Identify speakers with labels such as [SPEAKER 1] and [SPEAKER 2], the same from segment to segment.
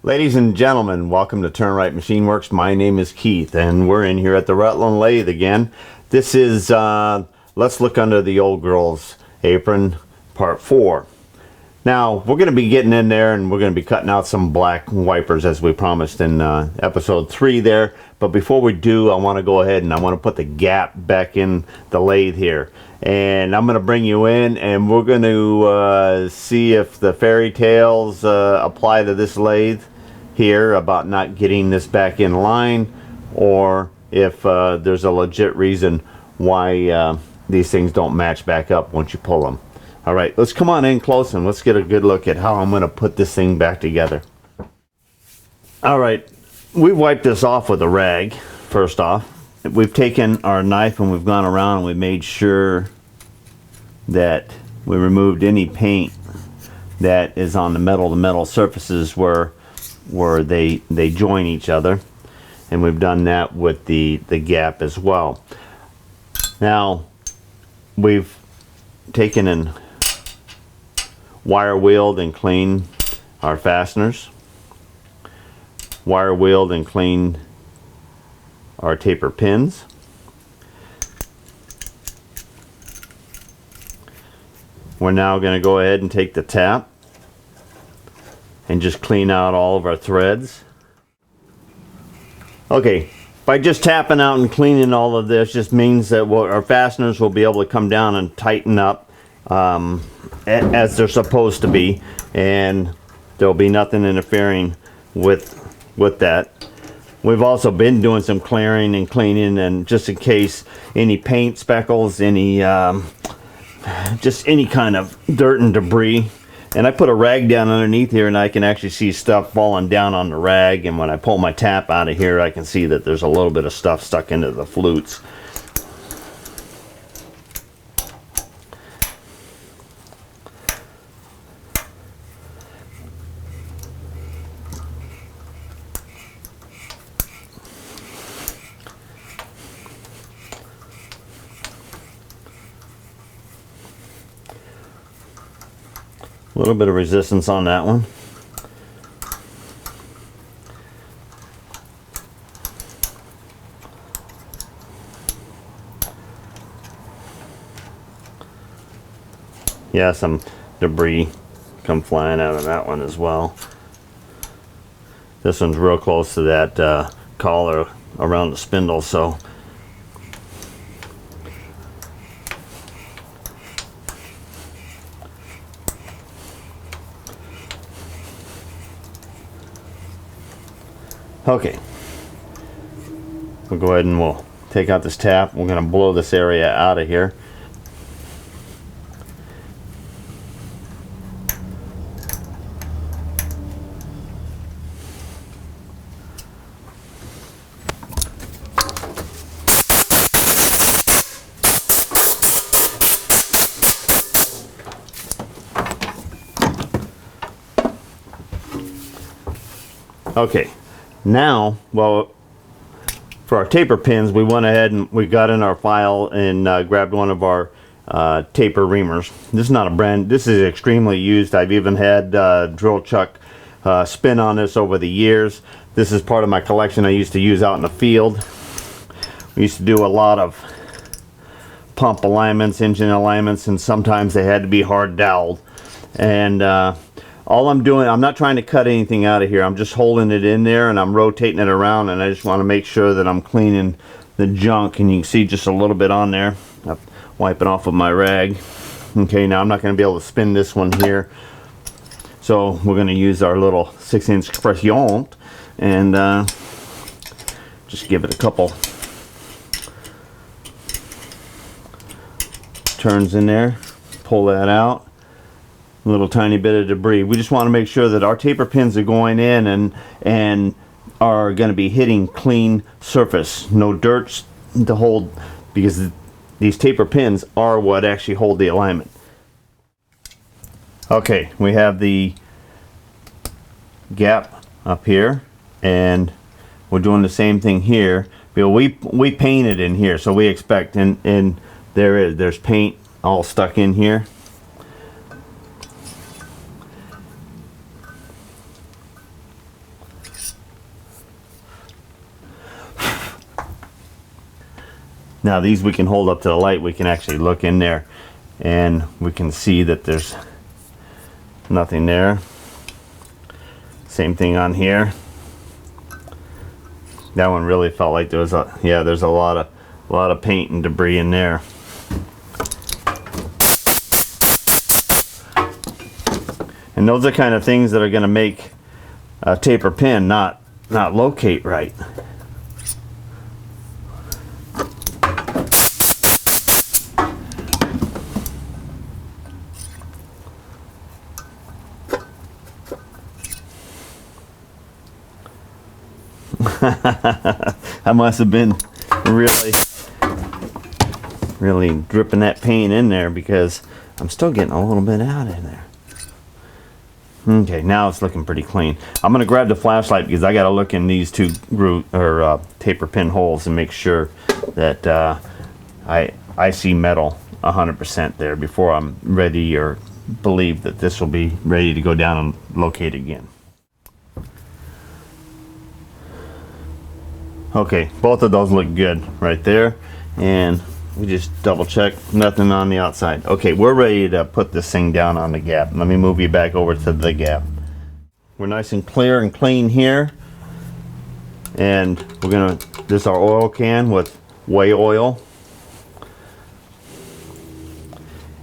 [SPEAKER 1] Ladies and gentlemen, welcome to Turn Right Machine Works. My name is Keith, and we're in here at the Rutland lathe again. This is Let's Look Under the Old Girl's Apron, Part 4. Now, we're going to be getting in there, and we're going to be cutting out some black wipers as we promised in episode 3 there. But before we do, I want to go ahead and I want to put the gap back in the lathe here. And I'm going to bring you in, and we're going to see if the fairy tales apply to this lathe here about not getting this back in line, or if there's a legit reason why these things don't match back up once you pull them. All right, let's come on in close and let's get a good look at how I'm going to put this thing back together. All right, we've wiped this off with a rag. First off, we've taken our knife and we've gone around and we've made sure that we removed any paint that is on the metal surfaces where they join each other, and we've done that with the gap as well. Now we've taken and wire wheeled and cleaned our fasteners, wire wheeled and cleaned our taper pins. We're now going to go ahead and take the tap and just clean out all of our threads. Okay, by just tapping out and cleaning all of this just means that our fasteners will be able to come down and tighten up as they're supposed to be, and there'll be nothing interfering with that. We've also been doing some clearing and cleaning, and just in case any paint speckles, any just any kind of dirt and debris. And I put a rag down underneath here, and I can actually see stuff falling down on the rag, and when I pull my tap out of here I can see that there's a little bit of stuff stuck into the flutes. A little bit of resistance on that one. Yeah, some debris come flying out of that one as well. This one's real close to that collar around the spindle, so okay, we'll go ahead and we'll take out this tap. We're going to blow this area out of here. Okay. Now, well, for our taper pins, we went ahead and we got in our file and grabbed one of our taper reamers. This is not a brand, this is extremely used. I've even had drill chuck spin on this over the years. This is part of my collection I used to use out in the field. We used to do a lot of pump alignments, engine alignments, and sometimes they had to be hard doweled. And all I'm doing, I'm not trying to cut anything out of here. I'm just holding it in there and I'm rotating it around, and I just want to make sure that I'm cleaning the junk, and you can see just a little bit on there. I'm wiping off with my rag. Okay, now I'm not going to be able to spin this one here, so we're going to use our little 6-inch pression and just give it a couple turns in there, pull that out. A little tiny bit of debris. We just want to make sure that our taper pins are going in and are going to be hitting clean surface. No dirt to hold, because these taper pins are what actually hold the alignment. Okay, we have the gap up here, and we're doing the same thing here. We painted in here, so we expect, and there's paint all stuck in here. Now these we can hold up to the light. We can actually look in there and we can see that there's nothing there. Same thing on here. That one really felt like there was there's a lot of paint and debris in there. And those are kind of things that are going to make a taper pin not locate right. I must have been really dripping that paint in there, because I'm still getting a little bit out in there. Okay, now it's looking pretty clean. I'm gonna grab the flashlight because I gotta look in these two taper pin holes and make sure that I see metal 100% there before I'm ready or believe that this will be ready to go down and locate again. Okay, both of those look good right there, and we just double check, nothing on the outside. Okay, we're ready to put this thing down on the gap. Let me move you back over to the gap. We're nice and clear and clean here, and this is our oil can with whey oil,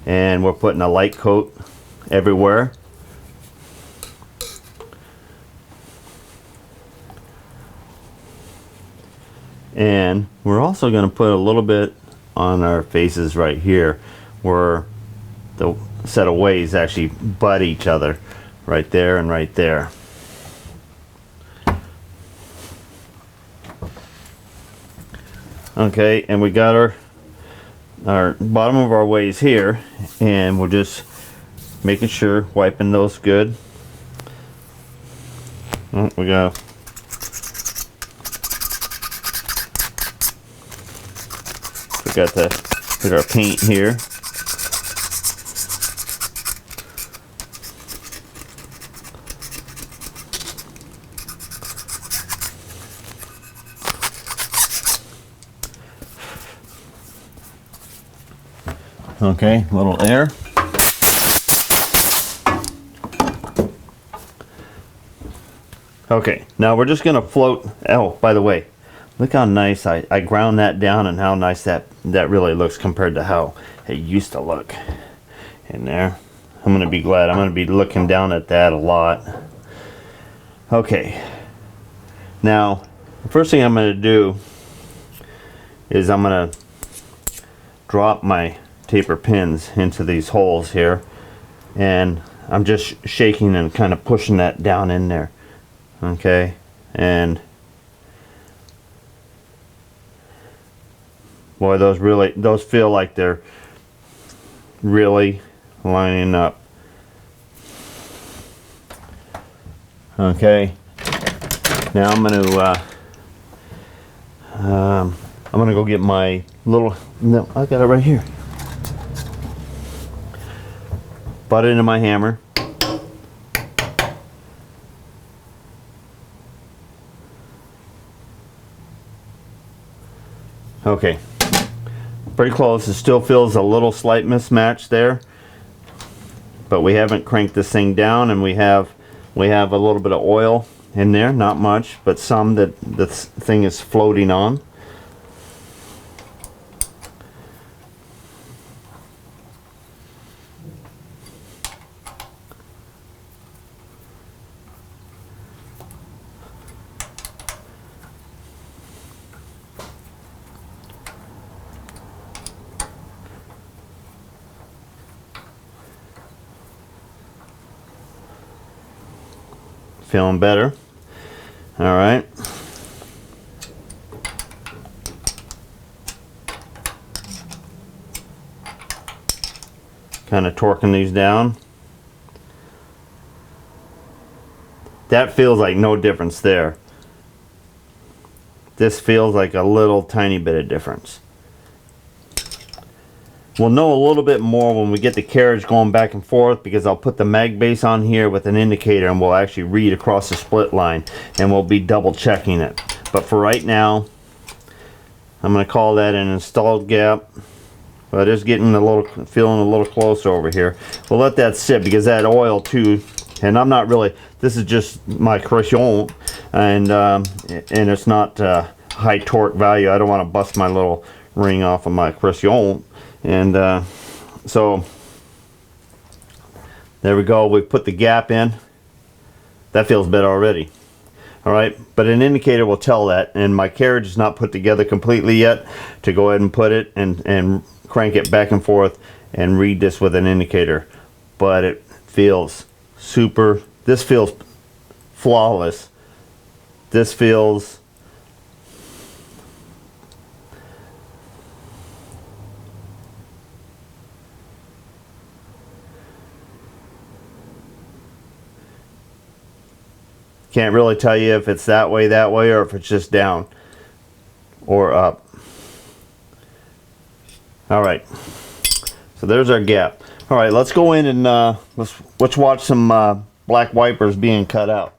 [SPEAKER 1] and we're putting a light coat everywhere. And we're also going to put a little bit on our faces right here, where the set of ways actually butt each other, right there and right there. Okay, and we got our bottom of our ways here, and we're just making sure, wiping those good. Oh, we got our paint here. Okay, a little air. Okay, now we're just gonna float. Oh, by the way, look how nice I ground that down, and how nice that really looks compared to how it used to look in there. I'm gonna be glad. I'm gonna be looking down at that a lot. Okay, now the first thing I'm gonna do is I'm gonna drop my taper pins into these holes here, and I'm just shaking and kind of pushing that down in there. Okay, and boy, those feel like they're really lining up. Okay, now I'm gonna go get my little, no, I got it right here. Butt it into my hammer. Okay, pretty close. It still feels a little slight mismatch there, but we haven't cranked this thing down, and we have a little bit of oil in there, not much, but some that this thing is floating on. Feeling better. All right. Kind of torquing these down. That feels like no difference there. This feels like a little tiny bit of difference. We'll know a little bit more when we get the carriage going back and forth, because I'll put the mag base on here with an indicator, and we'll actually read across the split line, and we'll be double checking it. But for right now, I'm going to call that an installed gap. But it's getting a little, feeling a little closer over here. We'll let that sit because that oil too, and I'm not really, this is just my cushion, and it's not high torque value. I don't want to bust my little ring off of my cushion. And so there we go. We put the gap in. That feels better already. All right, but an indicator will tell that, and my carriage is not put together completely yet to go ahead and put it and crank it back and forth and read this with an indicator. But it feels super, this feels flawless. This feels can't really tell you if it's that way, or if it's just down or up. All right, so there's our gap. All right, let's go in and let's watch some black wipers being cut out.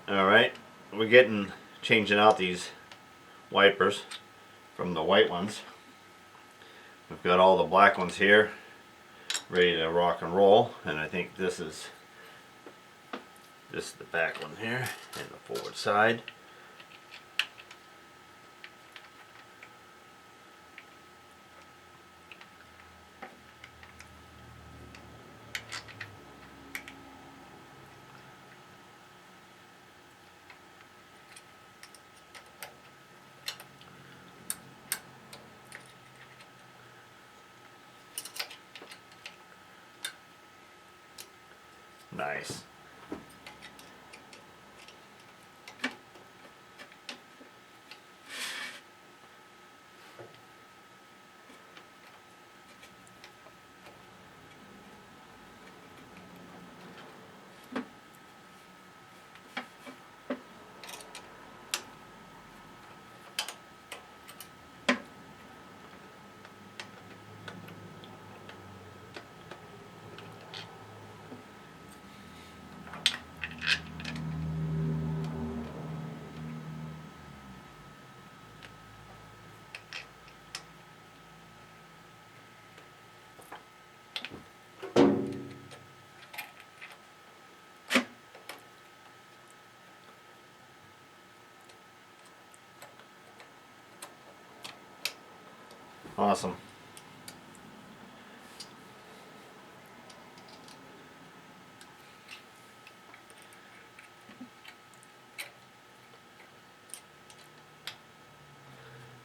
[SPEAKER 1] Alright, we're changing out these wipers from the white ones. We've got all the black ones here. ready to rock and roll. And I think this is the back one here and the forward side. Nice. Awesome.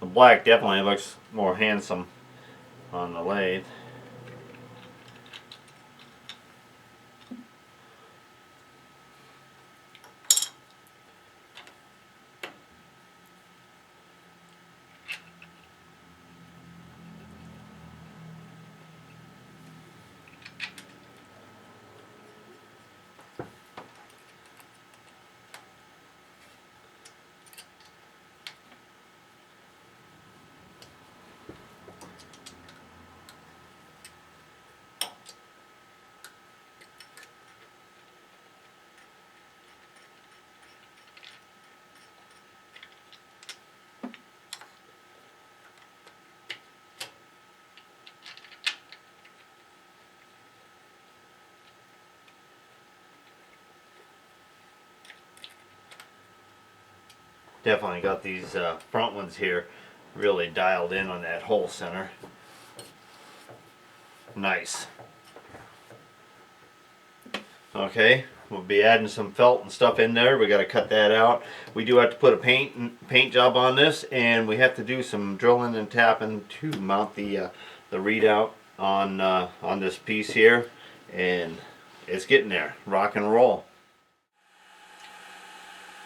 [SPEAKER 1] The black definitely looks more handsome on the lathe. Definitely got these front ones here really dialed in on that hole center. Nice. Okay, we'll be adding some felt and stuff in there. We got to cut that out. We do have to put a paint job on this, and we have to do some drilling and tapping to mount the readout on this piece here, and it's getting there. Rock and roll.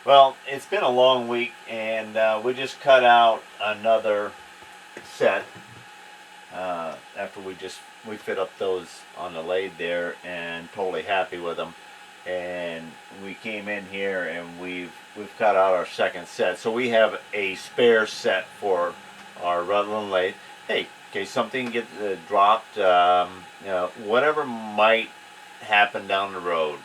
[SPEAKER 1] Well, it's been a long week, and we just cut out another set after we fit up those on the lathe there, and totally happy with them. And we came in here and we've cut out our second set, so we have a spare set for our Rutland lathe. Hey, in case something gets dropped, you know, whatever might happen down the road.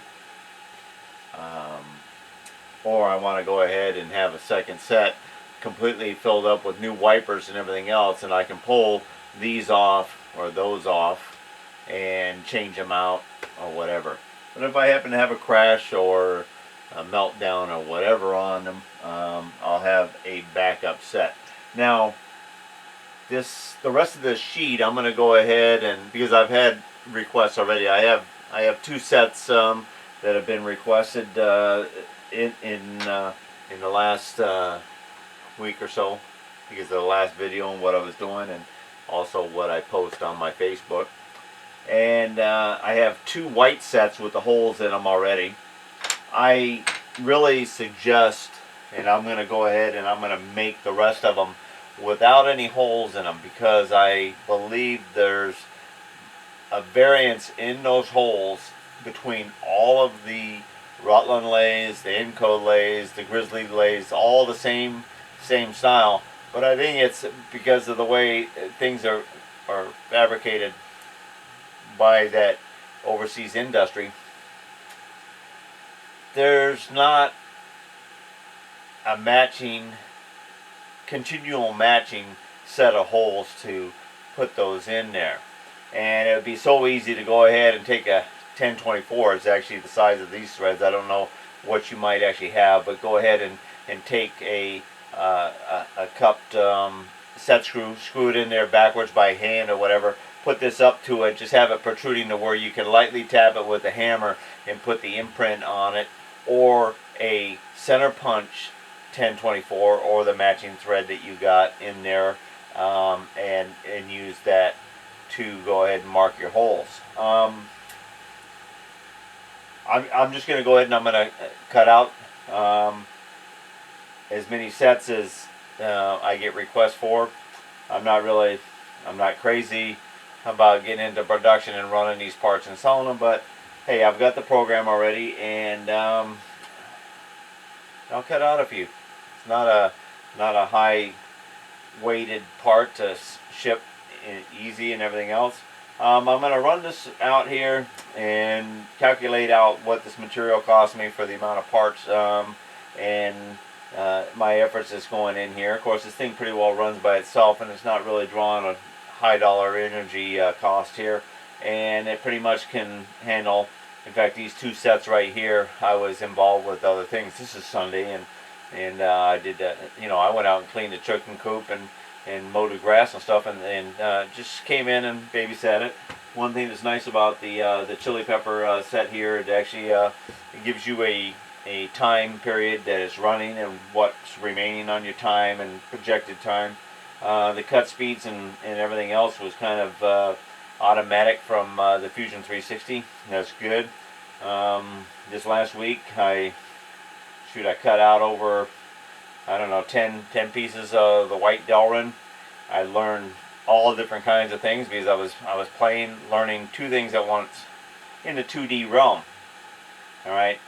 [SPEAKER 1] Or I want to go ahead and have a second set completely filled up with new wipers and everything else, and I can pull these off or those off and change them out or whatever. But if I happen to have a crash or a meltdown or whatever on them, I'll have a backup set. Now, the rest of this sheet, I'm going to go ahead and, because I've had requests already, I have two sets that have been requested in the last week or so, because of the last video and what I was doing, and also what I post on my Facebook. And I have two white sets with the holes in them already. I really suggest, and I'm going to go ahead and I'm going to make the rest of them without any holes in them, because I believe there's a variance in those holes between all of the Rutland lathes, the Encode lathes, the Grizzly lathes, all the same style. But I think it's because of the way things are fabricated by that overseas industry. There's not a continual matching set of holes to put those in there. And it would be so easy to go ahead and take a 1024. It's actually the size of these threads. I don't know what you might actually have, but go ahead and take a cupped set screw, screw it in there backwards by hand or whatever, put this up to it, just have it protruding to where you can lightly tap it with a hammer and put the imprint on it, or a center punch 1024 or the matching thread that you got in there, and use that to go ahead and mark your holes. I'm just going to go ahead and I'm going to cut out as many sets as I get requests for. I'm not crazy about getting into production and running these parts and selling them, but hey, I've got the program already, and I'll cut out a few. It's not a high weighted part to ship easy and everything else. I'm going to run this out here and calculate out what this material cost me for the amount of parts, and my efforts that's going in here. Of course, this thing pretty well runs by itself, and it's not really drawing a high dollar energy cost here, and it pretty much can handle. In fact, these two sets right here, I was involved with other things. This is Sunday, and I did that. You know, I went out and cleaned the chicken coop and mowed the grass and stuff, and just came in and babysat it. One thing that's nice about the chili pepper set here, it actually it gives you a time period that it's running and what's remaining on your time and projected time. The cut speeds and everything else was kind of automatic from the Fusion 360. That's good. This last week I cut out over, I don't know, 10 pieces of the white Delrin. I learned all different kinds of things because I was learning two things at once in the 2D realm. All right,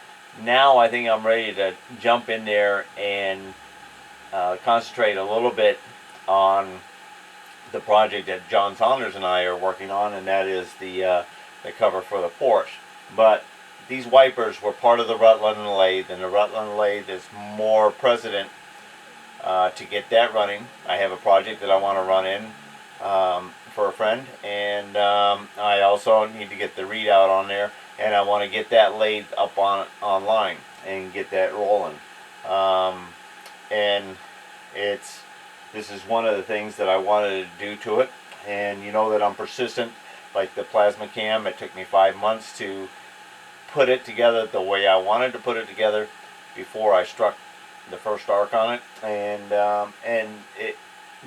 [SPEAKER 1] now I think I'm ready to jump in there and concentrate a little bit on the project that John Saunders and I are working on, and that is the cover for the Porsche. But these wipers were part of the Rutland lathe, and the Rutland lathe is more precedent to get that running. I have a project that I want to run in for a friend, and I also need to get the readout on there, and I want to get that lathe up online and get that rolling. And this is one of the things that I wanted to do to it, and you know that I'm persistent. Like the plasma cam, it took me 5 months to put it together the way I wanted to put it together before I struck the first arc on it, and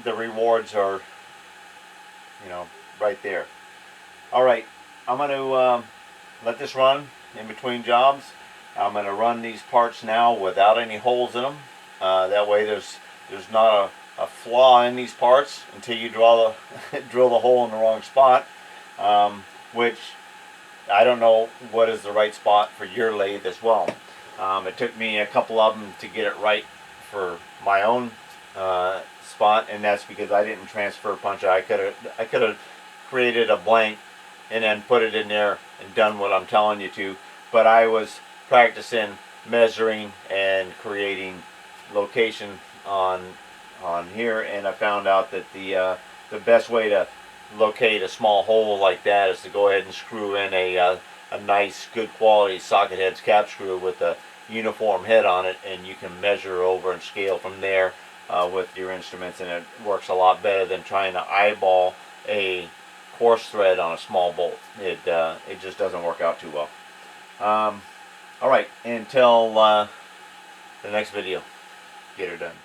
[SPEAKER 1] the rewards are, you know, right there. All right, I'm going to let this run in between jobs. I'm going to run these parts now without any holes in them. That way there's not a flaw in these parts until you drill the hole in the wrong spot, which I don't know what is the right spot for your lathe as well. It took me a couple of them to get it right for my own spot, and that's because I didn't transfer punch it. I could have created a blank and then put it in there and done what I'm telling you to, but I was practicing measuring and creating location on here, and I found out that the best way to locate a small hole like that is to go ahead and screw in a nice good quality socket heads cap screw with a uniform head on it, and you can measure over and scale from there with your instruments, and it works a lot better than trying to eyeball a coarse thread on a small bolt. It just doesn't work out too well. All right, until the next video, get her done.